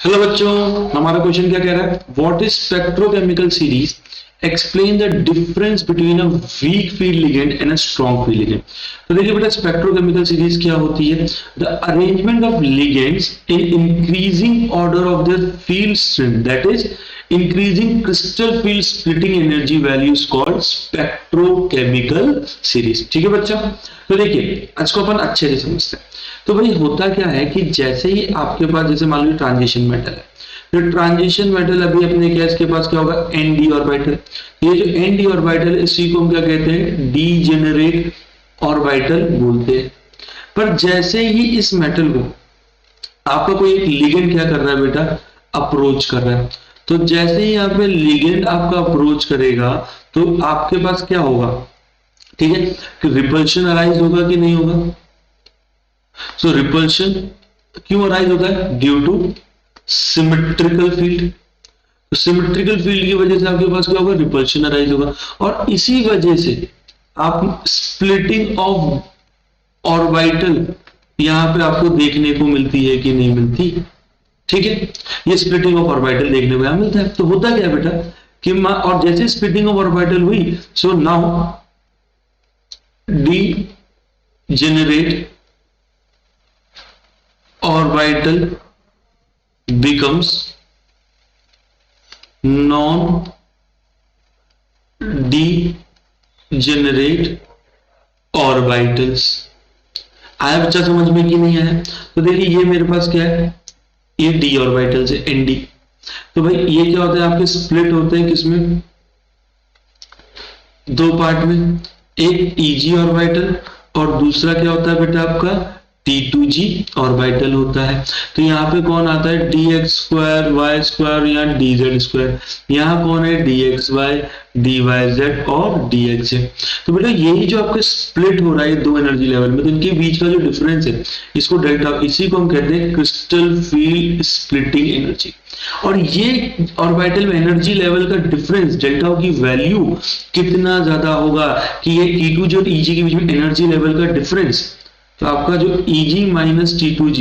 Hello बच्चों, हमारा question क्या कह रहा है? What is spectrochemical series? Explain the difference between a weak field ligand and a strong field ligand. तो देखिए बेटा, स्पेक्ट्रोकेमिकल सीरीज क्या होती है? The arrangement of ligands in increasing order of their field strength, that is increasing crystal field splitting energy value is called spectrochemical series. ठीक है बच्चा, तो देखिए इसको अपन अच्छे से समझते हैं। तो भाई होता क्या है कि जैसे ही आपके पास, जैसे मान लो ट्रांजिशन मेटल है, तो ट्रांजिशन मेटल अभी अपने गैस के पास क्या होगा? Nd orbital. ये जो एनडी ऑर्बिटल है, इसी को हम क्या कहते हैं? डीजेनरेट ऑर्बिटल बोलते हैं। पर जैसे ही इस मेटल को आपका कोई एक लिगेंड क्या कर रहा है बेटा? अप्रोच कर रहा है। तो जैसे ही यहाँ पे लिगेंड आपका अप्रोच करेगा तो आपके पास क्या होगा? ठीक है, कि रिपल्शन अराइज होगा कि नहीं होगा? सो रिपल्शन क्यों अराइज होता है? Due two symmetrical field. तो सिमेट्रिकल फील्ड की वजह से आपके पास क्या होगा? रिपल्शन अराइज होगा। और इसी वजह से आप स्प्लिटिंग ऑफ ऑर्बिटल यहां पे आपको देखने को मिलती है कि नहीं मिलती? ठीक है, ये स्प्लिटिंग ऑफ ऑर्बिटल देखने को मिलता है। तो होता क्या बेटा कि और जैसे स्प्लिटिंग ऑफ ऑर्बिटल हुई, so now D generate orbital becomes non-degenerate orbitals। आया बच्चा समझ में कि नहीं आया? तो देखिए ये मेरे पास क्या है? ये डी ऑर्बिटल्स है, एनडी। तो भाई ये क्या होता है? आपके स्प्लिट होते हैं किसमें? दो पार्ट में, एक ईजी ऑर्बिटल और दूसरा क्या होता है बेटा आपका? T2G ऑर्बिटल होता है। तो यहाँ पे कौन आता है? dx स्क्वायर वाई स्क्वायर या dz स्क्वायर। यहाँ कौन है? dxy dyz और dx है। तो बेटा यही जो आपके स्प्लिट हो रहा है दो एनर्जी लेवल में, तो इनके बीच का जो डिफरेंस है इसको डेल्टा, इसी को हम कहते हैं क्रिस्टल फील्ड स्प्लिटिंग एनर्जी। और ये ऑर्बिटल में एनर्जी लेवल का डिफरेंस, डेल्टा की वैल्यू कितना ज्यादा होगा कि ये T2G और EG के बीच में एनर्जी लेवल का डिफरेंस, तो आपका जो EG माइनस T2G,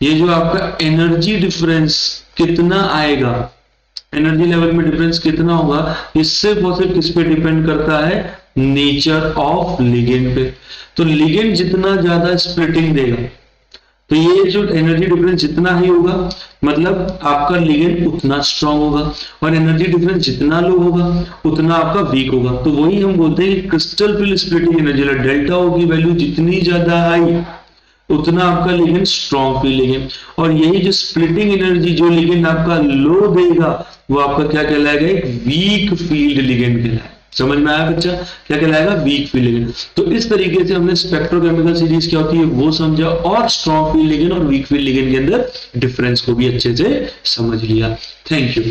ये जो आपका एनर्जी डिफरेंस कितना आएगा, एनर्जी लेवल में डिफरेंस कितना होगा, इससे सिर्फ किस पे डिपेंड करता है? नेचर ऑफ लिगेंड पे। तो लिगेंड जितना ज्यादा स्प्लिटिंग देगा, तो ये जो एनर्जी डिफरेंस जितना ही होगा, मतलब आपका लिगेंड उतना स्ट्रांग होगा। और एनर्जी डिफरेंस जितना लो होगा उतना आपका वीक होगा। तो वही हम बोलते हैं कि crystal field splitting energy, delta की वैल्यू जितनी ज्यादा हाई उतना आपका लिगेंड स्ट्रांग फील लिगेंड। और यही जो स्प्लिटिंग एनर्जी जो लिगेंड आपका लो देगा, वो आपका क्या कहलाएगा? एक वीक फील्ड लिगेंड कहलाएगा। समझ में आया बच्चा? क्या कहलाएगा? Weak field ligand. तो इस तरीके से हमने स्पेक्ट्रोकेमिकल सीरीज क्या होती है वो समझा, और स्ट्रॉन्ग फील्ड लिगेंड और वीक फील्ड लिगेंड के अंदर डिफरेंस को भी अच्छे से समझ लिया। Thank you.